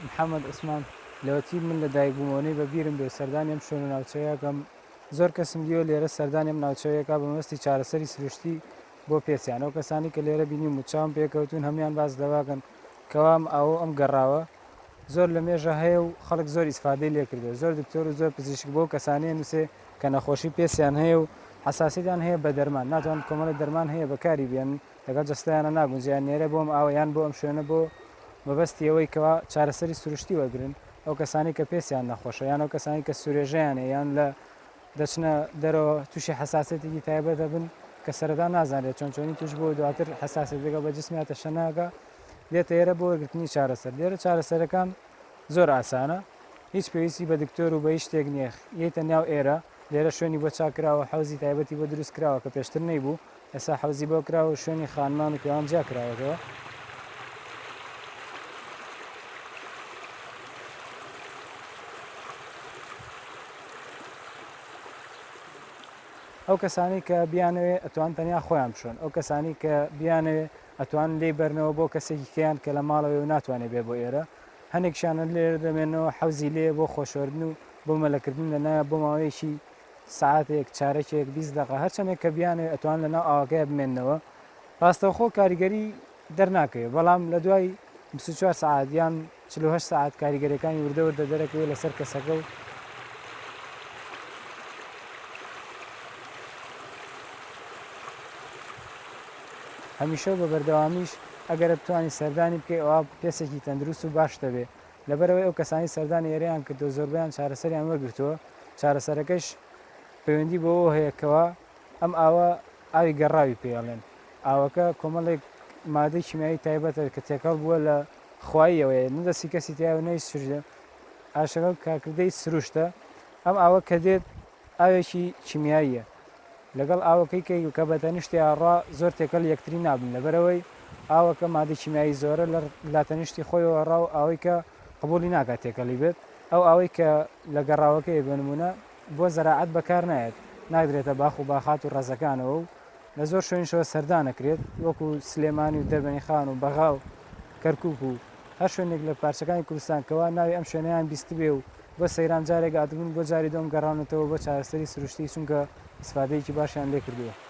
محەممەد عوسمان لەوەتی من لە دایکبوومەوەی بە بیرم بێ سەردانیم شوێن و ناوچەیەکەم زۆر کەسم دیوە لێرە سەردانیم ناوچەیەەکە بە مەستی چارەسەری سروشتی بۆ پێچیان ئەو کەسانی کە لێرە بینیم و چاوم پێکەوتون هەمان باز دەواکەن کەوام ئەو ئەم گەڕاوە زۆر لە مێژە هەیە و خەڵک زۆر ئیسفادەی لێ کردو زۆر دکتۆر و زۆر پزیشک بۆ کەسانەیە نووسێ کە نەخۆشی پێسیان هەیە و حساسیتیان هەیە بە دەرمان ناتوان کۆمەڵە دەرمان هەیە بەکاری بێن لەگەڵ جستیانە ناگونجیان نێرە بۆم ئاوەیان بۆ ئەم شوێنە بۆ مەبەستی ئەوەی کەوا چارەسەری سروشتی وەگرن ئەو کەسانی کە پێسیان نەخۆشە یان ئەو کەسانی کە سوورێژەیانە یان لە دەچنە دەرەوە تووشی حساسێتێکی تایبەتە بن کە سەردا نازانێت چۆن چۆنی توش بۆ دواتر حساسێت دەگە بە جسمیاتە شەناگە دێتە ئێرە بۆ وەرگرتنی چارەسەر لێرە چارەسەرەکان زۆر ئاسانە هیچ پێویستی بە دکتۆر و بە هیچ شتێک نییە یەتە ناو ئێرە لێرە شوێنی بۆ چاکراوە حوزی تایبەتی بۆ دروست کراوە کە پێشتر نەیبوو ئێستا حوزی بۆ کراوە شوێنی خانمان و پیاوان جیا کراوەتەوە ئەو کەسانی کە بیانوێ ئەتوان تەنیا خۆیان بشۆن ئەو کەسانی کە بیانوێ ئەتوان لێ بەرنەوە بۆ کەسێکی کەیان کە لە ماڵەوەی و ناتوانێت بێ بۆ ئێرە هەنێکشانە لێرە دەمێنەوە حوزی لێ بۆ خۆشەوەردن و بۆ مەلەکردن لەنایە بۆ ماوەیەکی ساعتێک چارەکێک 20 دقه هەرچەندێک کە بیانێ ئەتوان لەناو ئاواکەیە بمێنەوە ڕاستەوخۆ کاریگەری دەرناکەوێت بەڵام لە دوای 24 ساعت یان 48 ساعت کاریگەریەکانی وردەوردە دەرەکەوێت لەسەر کەسەکە و هەمیشە بە بەردەوامیش ئەگەر بتوانانی سەردانی بکەی ئەوە پێسێکی تەندروست و باش دەبێت لەبەرەوەی ئەو کەسانی سەردانی ئێرەیان کردو زۆربیان چارەسەریان وەرگرتووە چارەسەرەکەش پەیوەندی بەوە هەیەکەوە ئەم ئاوە ئاوی گەڕاوی پێڵێن ئاوەکە کۆمەڵێک مادەی کیمیایی تایبەتە کە تێکەڵ بووە لە خواییەوەیە نەدەستی کەسی تیاوە نەی سوژدە ئاشەکە کارکردەی سروشتە ئەم ئاوە کە دێت ئاوێکی کیمیاییە لەگەڵ ئاوەکەی کە بەتەنیشتی ئاڕا زۆر تێکەڵ یەکتری نابن لەبەرەوەی ئاوەکە مادەی کیمیایی زۆرە لە تەنیشتی خۆیەوە ڕاو ئەوەی کە قبولی ناکات تێکەڵی بێت ئەو ئەوەی کە لە گەڕاوەکەی بنمونە بۆ زەراعەت بەکار نایێت ناگرێتە باخ و باخات و ڕەزەکانەوە و لە زۆر شوێنشەوە سەردانەکرێت وەکو سلێمانی و دەربەنی خان و بەغا و کەرکووک و هەر شوێنێک لە پارچەکانی کوردستانکەوە ناوی ئەم شوێنیان بیست بێ و بۆ سەیران جارێک ئاتبوون بۆ جاری دۆم گەڕاونەتەوە بۆ چارەسەری سروشتی چونکە ئیسفادەیەکی باشیان لێ کردووە.